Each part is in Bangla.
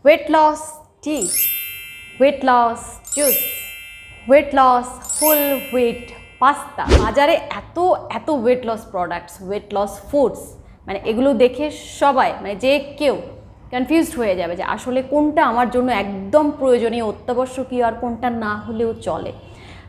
Wait loss tea, weight loss juice, weight loss whole wheat pasta. বাজারে এত এত weight loss products, weight loss foods, মানে এগুলো দেখে সবাই মানে যে কেউ কনফিউজড হয়ে যাবে যে আসলে কোনটা আমার জন্য একদম প্রয়োজনীয় অত্যাবশ্যকীয় আর কোনটা না হলেও চলে।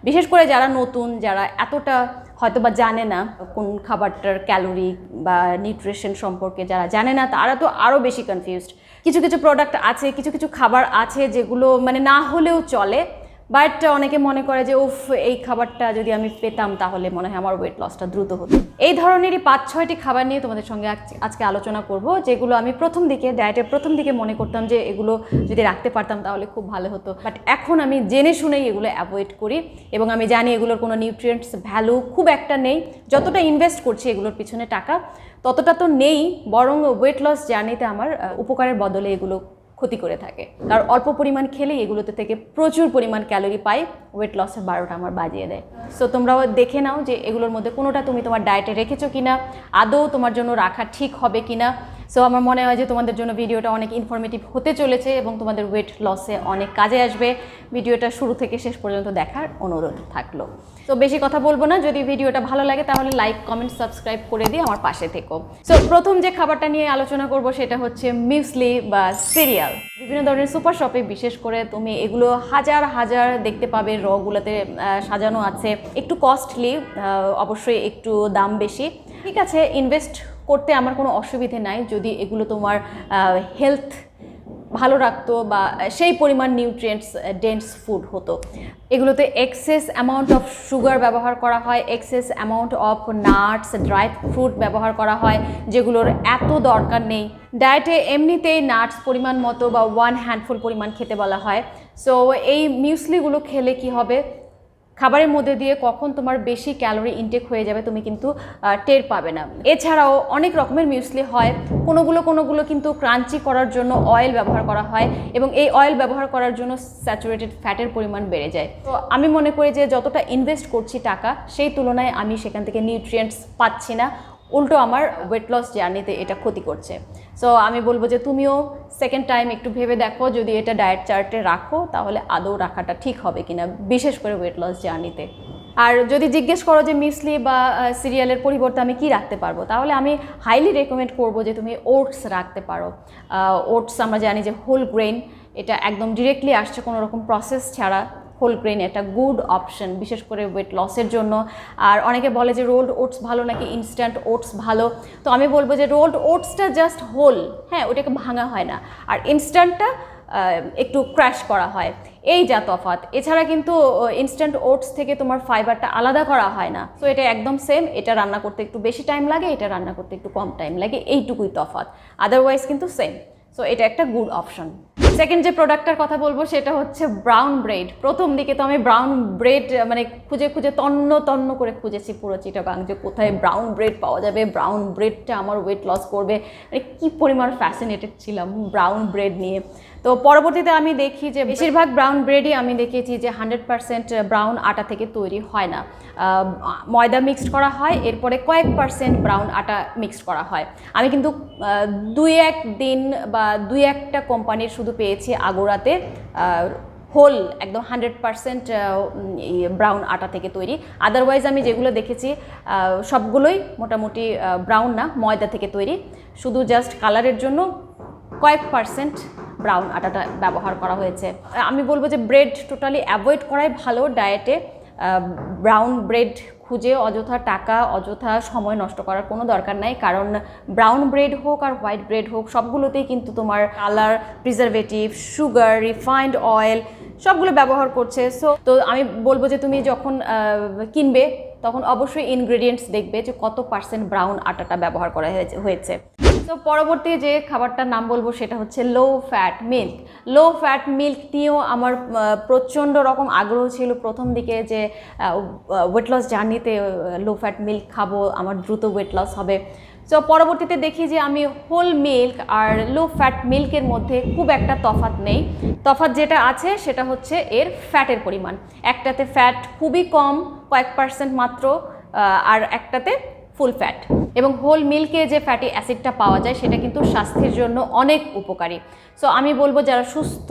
বিশেষ করে যারা নতুন, যারা এতটা হয়তো বা জানে না কোন খাবারটার ক্যালোরি বা নিউট্রিশন সম্পর্কে যারা জানে না, তারা তো আরও বেশি কনফিউজড। কিছু কিছু প্রোডাক্ট আছে, কিছু কিছু খাবার আছে যেগুলো মানে না হলেও চলে, বাট অনেকে মনে করে যে উফ এই খাবারটা যদি আমি পেতাম তাহলে মনে হয় আমার ওয়েট লসটা দ্রুত হতো। এই ধরনেরই 5-6টি খাবার নিয়ে তোমাদের সঙ্গে আজকে আলোচনা করব, যেগুলো আমি প্রথম দিকে ডায়েটের প্রথম দিকে মনে করতাম যে এগুলো যদি রাখতে পারতাম তাহলে খুব ভালো হতো, বাট এখন আমি জেনে শুনেই এগুলো অ্যাভয়েড করি এবং আমি জানি এগুলোর কোনো নিউট্রিয়েন্টস ভ্যালু খুব একটা নেই। যতটা ইনভেস্ট করছি এগুলোর পিছনে টাকা ততটা তো নেই, বরং ওয়েট লস জার্নিতে আমার উপকারের বদলে এগুলো ক্ষতি করে থাকে। কারণ অল্প পরিমাণ খেলেই এগুলোতে থেকে প্রচুর পরিমাণ ক্যালোরি পাই, ওয়েট লসের 12টা আমার বাজিয়ে দেয়। সো তোমরাও দেখে নাও যে এগুলোর মধ্যে কোনোটা তুমি তোমার ডায়েটে রেখেছো কিনা, আদৌ তোমার জন্য রাখা ঠিক হবে কিনা। সো আমার মনে হয় যে তোমাদের জন্য ভিডিওটা অনেক ইনফরমেটিভ হতে চলেছে এবং তোমাদের ওয়েট লসে অনেক কাজে আসবে। ভিডিওটা শুরু থেকে শেষ পর্যন্ত দেখার অনুরোধ থাকলো। তো বেশি কথা বলবো না, যদি ভিডিওটা ভালো লাগে তাহলে লাইক, কমেন্ট, সাবস্ক্রাইব করে দিয়ে আমার পাশে থেকো। সো প্রথম যে খাবারটা নিয়ে আলোচনা করব সেটা হচ্ছে মিউসলি বা সিরিয়াল। বিভিন্ন ধরনের সুপার শপে বিশেষ করে তুমি এগুলো হাজার হাজার দেখতে পাবে, রগুলোতে সাজানো আছে। একটু কস্টলি, অবশ্যই একটু দাম বেশি। ঠিক আছে, ইনভেস্ট করতে আমার কোনো অসুবিধে নাই যদি এগুলো তোমার হেলথ ভালো রাখতো বা সেই পরিমাণ নিউট্রিয়েন্টস ডেন্স ফুড হতো। এগুলোতে এক্সেস অ্যামাউন্ট অফ সুগার ব্যবহার করা হয়, excess amount of nuts, dry fruit ব্যবহার করা হয়, যেগুলোর এত দরকার নেই। ডায়েটে এমনিতেই নাটস পরিমাণ মতো বা 1 হ্যান্ডফুল পরিমাণ খেতে বলা হয়। সো এই মিউসলিগুলো খেলে কি হবে, খাবারের মধ্যে দিয়ে কখন তোমার বেশি ক্যালোরি ইনটেক হয়ে যাবে তুমি কিন্তু টের পাবে না। এছাড়াও অনেক রকমের মিউসলি হয়, কোনোগুলো কিন্তু ক্রাঞ্চি করার জন্য অয়েল ব্যবহার করা হয় এবং এই অয়েল ব্যবহার করার জন্য স্যাচুরেটেড ফ্যাটের পরিমাণ বেড়ে যায়। তো আমি মনে করি যে যতটা ইনভেস্ট করছি টাকা, সেই তুলনায় আমি সেখান থেকে নিউট্রিয়েন্টস পাচ্ছি না, উল্টো আমার ওয়েট লস জার্নিতে এটা ক্ষতি করছে। সো আমি বলবো যে তুমিও সেকেন্ড টাইম একটু ভেবে দেখো, যদি এটা ডায়েট চার্টে রাখো তাহলে আদৌ রাখাটা ঠিক হবে কিনা, বিশেষ করে ওয়েট লস জার্নিতে। আর যদি জিজ্ঞেস করো যে মিউসলি বা সিরিয়ালের পরিবর্তে আমি কি রাখতে পারবো, তাহলে আমি হাইলি রেকমেন্ড করবো যে তুমি ওটস রাখতে পারো। ওটস আমরা জানি যে হোল গ্রেন, এটা একদম ডিরেক্টলি আসছে কোনো রকম প্রসেস ছাড়া। হোল গ্রেন একটা গুড অপশন, বিশেষ করে ওয়েট লসের জন্য। আর অনেকে বলে যে রোল্ড ওটস ভালো নাকি ইনস্ট্যান্ট ওটস ভালো, তো আমি বলবো যে রোল্ড ওটসটা জাস্ট হোল, হ্যাঁ ওটাকে ভাঙা হয় না, আর ইনস্ট্যান্টটা একটু ক্র্যাশ করা হয়, এই যা তফাৎ। এছাড়া কিন্তু ইনস্ট্যান্ট ওটস থেকে তোমার ফাইবারটা আলাদা করা হয় না। তো এটা একদম সেম, এটা রান্না করতে একটু বেশি টাইম লাগে, এটা রান্না করতে একটু কম টাইম লাগে, এইটুকুই তফাৎ, আদারওয়াইজ কিন্তু সেম। সো এটা একটা গুড অপশন। সেকেন্ড যে প্রোডাক্টটার কথা বলবো সেটা হচ্ছে ব্রাউন ব্রেড। প্রথম দিকে তো আমি ব্রাউন ব্রেড মানে খুঁজে খুঁজে তন্ন করে খুঁজেছি পুরো চিটাগাং যে কোথায় ব্রাউন ব্রেড পাওয়া যাবে, ব্রাউন ব্রেডটা আমার ওয়েট লস করবে, মানে কী পরিমাণ ফ্যাসিনেটেড ছিলাম ব্রাউন ব্রেড নিয়ে। তো পরবর্তীতে আমি দেখি যে বেশিরভাগ ব্রাউন ব্রেডই আমি দেখেছি যে 100% ব্রাউন আটা থেকে তৈরি হয় না, ময়দা মিক্সড করা হয়, এরপরে কয়েক পার্সেন্ট ব্রাউন আটা মিক্সড করা হয়। আমি কিন্তু 2-1 দিন বা 2-1টা কোম্পানির শুধু পেয়েছি আগোড়াতে হোল একদম 100% ব্রাউন আটা থেকে তৈরি। আদারওয়াইজ আমি যেগুলো দেখেছি সবগুলোই মোটামুটি ব্রাউন না, ময়দা থেকে তৈরি, শুধু জাস্ট কালারের জন্য কয়েক পার্সেন্ট ব্রাউন আটাটা ব্যবহার করা হয়েছে। আমি বলবো যে ব্রেড টোটালি অ্যাভয়েড করাই ভালো ডায়েটে। ব্রাউন ব্রেড খুঁজে অযথা টাকা, অযথা সময় নষ্ট করার কোনো দরকার নাই, কারণ ব্রাউন ব্রেড হোক আর হোয়াইট ব্রেড হোক সবগুলোতেই কিন্তু তোমার colour, preservative, sugar, refined oil সবগুলো ব্যবহার করছে। সো তো আমি বলবো যে তুমি যখন কিনবে তখন অবশ্যই ইনগ্রেডিয়েন্টস দেখবে যে কত পার্সেন্ট ব্রাউন আটাটা ব্যবহার করা হয়েছে। তো পরবর্তী যে খাবারটার নাম বলবো সেটা হচ্ছে low fat milk. Low fat milk নিয়েও আমার প্রচণ্ড রকম আগ্রহ ছিল প্রথম দিকে যে ওয়েট লস জার্নিতে লো ফ্যাট মিল্ক খাবো, আমার দ্রুত ওয়েট লস হবে। সো পরবর্তীতে দেখি যে আমি হোল মিল্ক আর লো ফ্যাট মিল্কের মধ্যে খুব একটা তফাৎ নেই। তফাৎ যেটা আছে সেটা হচ্ছে এর ফ্যাটের পরিমাণ। একটাতে ফ্যাট খুবই কম, কয়েক পার্সেন্ট মাত্র, আর একটাতে ফুল ফ্যাট। এবং হোল মিল্কে যে ফ্যাটি অ্যাসিডটা পাওয়া যায় সেটা কিন্তু স্বাস্থ্যের জন্য অনেক উপকারী। সো আমি বলবো যারা সুস্থ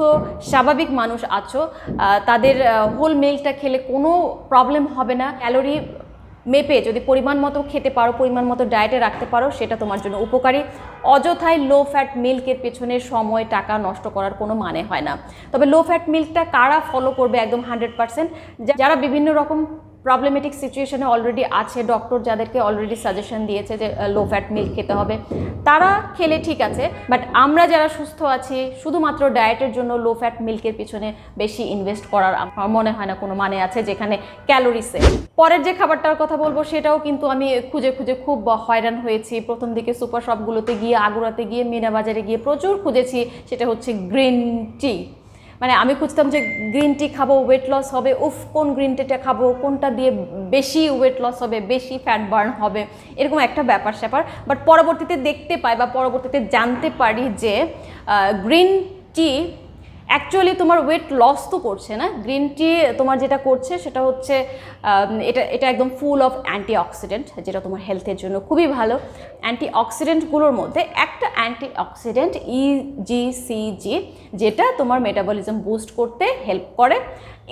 স্বাভাবিক মানুষ আছো তাদের হোল মিল্কটা খেলে কোনো প্রবলেম হবে না। ক্যালোরি মেপে যদি পরিমাণ মতো খেতে পারো, পরিমাণ মতো ডায়েটে রাখতে পারো, সেটা তোমার জন্য উপকারী। অযথায় লো ফ্যাট মিল্কের পেছনে সময় টাকা নষ্ট করার কোনো মানে হয় না। তবে লো ফ্যাট মিল্কটা কারা ফলো করবে একদম 100%? যারা বিভিন্ন রকম প্রবলেমেটিক সিচুয়েশনে অলরেডি আছে, ডক্টর যাদেরকে অলরেডি সাজেশন দিয়েছে যে লো ফ্যাট মিল্ক খেতে হবে, তারা খেলে ঠিক আছে। বাট আমরা যারা সুস্থ আছি শুধুমাত্র ডায়েটের জন্য লো ফ্যাট মিল্কের পিছনে বেশি ইনভেস্ট করার আমার মনে হয় না কোনো মানে আছে, যেখানে ক্যালোরি সেভ। পরের যে খাবারটার কথা বলবো সেটাও কিন্তু আমি খুঁজে খুঁজে খুব হয়রান হয়েছি। প্রথম দিকে সুপার শপগুলোতে গিয়ে, আগুরাতে গিয়ে, মিনা বাজারে গিয়ে প্রচুর খুঁজেছি। সেটা হচ্ছে গ্রিন টি। মানে আমি খুঁজতাম যে গ্রিন টি খাবো, ওয়েট লস হবে, কোন গ্রিন টিটা খাবো, কোনটা দিয়ে বেশি ওয়েট লস হবে, বেশি ফ্যাট বার্ন হবে, এরকম একটা ব্যাপার স্যাপার। বাট পরবর্তীতে দেখতে পাই বা পরবর্তীতে জানতে পারি যে গ্রিন টি অ্যাকচুয়ালি তোমার ওয়েট লস তো করছে না। গ্রিন টি তোমার যেটা করছে সেটা হচ্ছে এটা একদম ফুল অফ অ্যান্টিঅক্সিডেন্ট, যেটা তোমার হেলথের জন্য খুবই ভালো। অ্যান্টিঅক্সিডেন্টগুলোর মধ্যে একটা অ্যান্টিঅক্সিডেন্ট EGCG, যেটা তোমার মেটাবলিজম বুস্ট করতে হেল্প করে,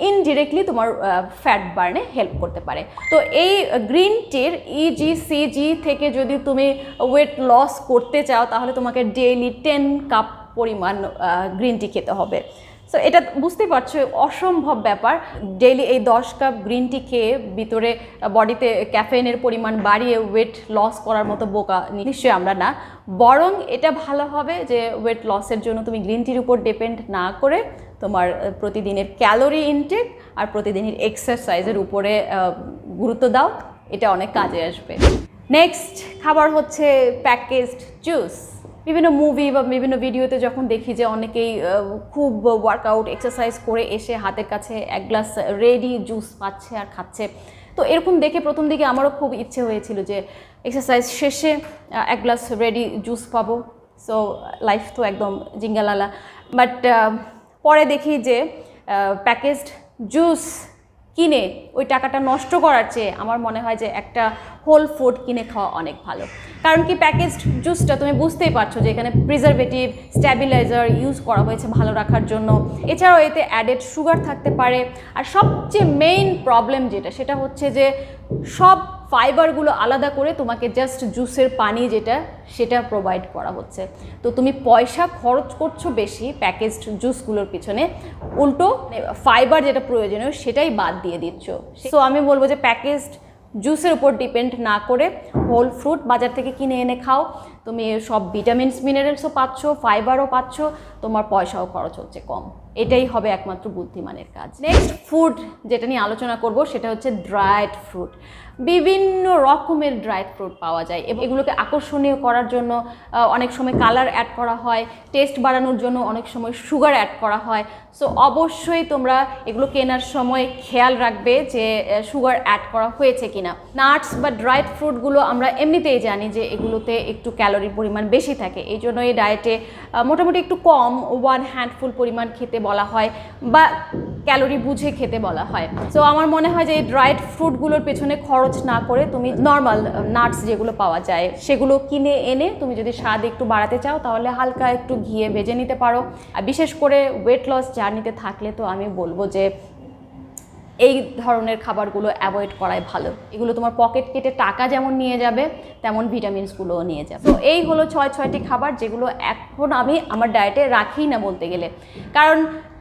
ইনডিরেক্টলি তোমার ফ্যাট বার্নে হেল্প করতে পারে। তো এই গ্রিন টির EGCG থেকে যদি তুমি ওয়েট লস করতে চাও তাহলে তোমাকে ডেইলি 10 কাপ পরিমাণ গ্রিন টি খেতে হবে। সো এটা বুঝতেই পারছো অসম্ভব ব্যাপার। ডেইলি এই 10 কাপ গ্রিন টি খেয়ে ভিতরে বডিতে ক্যাফেইনের পরিমাণ বাড়িয়ে ওয়েট লস করার মতো বোকা নিশ্চয়ই আমরা না। বরং এটা ভালো হবে যে ওয়েট লসের জন্য তুমি গ্রিন টির উপর ডিপেন্ড না করে তোমার প্রতিদিনের ক্যালোরি ইনটেক আর প্রতিদিনের এক্সারসাইজের উপরে গুরুত্ব দাও, এটা অনেক কাজে আসবে। নেক্সট খাবার হচ্ছে প্যাকেজড জুস। বিভিন্ন মুভি বা বিভিন্ন ভিডিওতে যখন দেখি যে অনেকেই খুব ওয়ার্কআউট এক্সারসাইজ করে এসে হাতের কাছে এক গ্লাস রেডি জুস পাচ্ছে আর খাচ্ছে, তো এরকম দেখে প্রথম দিকে আমারও খুব ইচ্ছে হয়েছিল যে এক্সারসাইজ শেষে এক গ্লাস রেডি জুস পাবো, সো লাইফ তো একদম জিঙ্গালালা। বাট পরে দেখি যে প্যাকেজড জুস কিনে ওই টাকাটা নষ্ট করার চেয়ে আমার মনে হয় যে একটা হোল ফুড কিনে খাওয়া অনেক ভালো। কারণ কি, প্যাকেজড জুসটা তুমি বুঝতেই পারছো যে এখানে প্রিজারভেটিভ, স্ট্যাবিলাইজার ইউজ করা হয়েছে ভালো রাখার জন্য। এছাড়াও এতে অ্যাডেড সুগার থাকতে পারে। আর সবচেয়ে মেইন প্রবলেম যেটা, সেটা হচ্ছে যে সব ফাইবারগুলো আলাদা করে তোমাকে জাস্ট জুসের পানি যেটা সেটা প্রোভাইড করা হচ্ছে। তো তুমি পয়সা খরচ করছো বেশি প্যাকেজড জুসগুলোর পিছনে, উল্টো ফাইবার যেটা প্রয়োজনীয় সেটাই বাদ দিয়ে দিচ্ছ। সো আমি বলবো যে প্যাকেজড জুসের উপর ডিপেন্ড না করে হোল ফ্রুট বাজার থেকে কিনে এনে খাও। তুমি সব ভিটামিনস মিনারেলসও পাচ্ছ, ফাইবারও পাচ্ছ, তোমার পয়সাও খরচ হচ্ছে কম। এটাই হবে একমাত্র বুদ্ধিমানের কাজ। নেক্সট ফুড যেটা নিয়ে আলোচনা করব সেটা হচ্ছে ড্রাইড ফ্রুট। বিভিন্ন রকমের ড্রাইড ফ্রুট পাওয়া যায় এবং এগুলোকে আকর্ষণীয় করার জন্য অনেক সময় কালার অ্যাড করা হয়, টেস্ট বাড়ানোর জন্য অনেক সময় সুগার অ্যাড করা হয়। সো অবশ্যই তোমরা এগুলো কেনার সময় খেয়াল রাখবে যে সুগার অ্যাড করা হয়েছে কিনা। নাটস বা ড্রাইড ফ্রুটগুলো আমরা এমনিতেই জানি যে এগুলোতে একটু ক্যালোরির পরিমাণ বেশি থাকে, এই জন্য এই ডায়েটে মোটামুটি একটু কম 1 হ্যান্ডফুল পরিমাণ খেতে বলা হয় বা ক্যালোরি বুঝে খেতে বলা হয়। সো আমার মনে হয় যে এই ড্রাইড ফ্রুটগুলোর পেছনে খরচ না করে তুমি নর্মাল নাটস যেগুলো পাওয়া যায় সেগুলো কিনে এনে তুমি যদি স্বাদ একটু বাড়াতে চাও তাহলে হালকা একটু ঘিয়ে ভেজে নিতে পারো। আর বিশেষ করে ওয়েট লস জার্নিতে থাকলে তো আমি বলবো যে এই ধরনের খাবারগুলো অ্যাভয়েড করাই ভালো। এগুলো তোমার পকেট কেটে টাকা যেমন নিয়ে যাবে তেমন ভিটামিনসগুলোও নিয়ে যাবে। তো এই হলো 6টি খাবার যেগুলো এখন আমি আমার ডায়েটে রাখি না বলতে গেলে, কারণ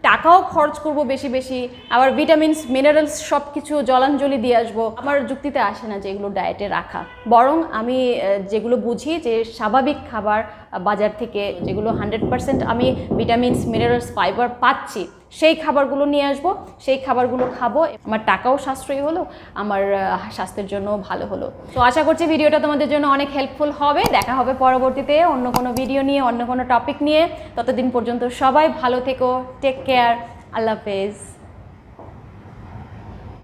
টাকাও খরচ করব বেশি বেশি, আবার ভিটামিনস মিনারেলস সব কিছু জলাঞ্জলি দিয়ে আসবো, আমার যুক্তিতে আসে না যে এগুলো ডায়েটে রাখা। বরং আমি যেগুলো বুঝি যে স্বাভাবিক খাবার বাজার থেকে যেগুলো 100% আমি ভিটামিনস মিনারেলস ফাইবার পাচ্ছি সেই খাবারগুলো নিয়ে আসবো, সেই খাবারগুলো খাবো, আমার টাকাও সাশ্রয়ী হলো, আমার স্বাস্থ্যের জন্য ভালো হলো। তো আশা করছি ভিডিওটা তোমাদের জন্য অনেক হেল্পফুল হবে। দেখা হবে পরবর্তীতে অন্য কোনো ভিডিও নিয়ে, অন্য কোনো টপিক নিয়ে। ততদিন পর্যন্ত সবাই ভালো থেকো, টেক কেয়ার, আল্লাহ হাফেজ।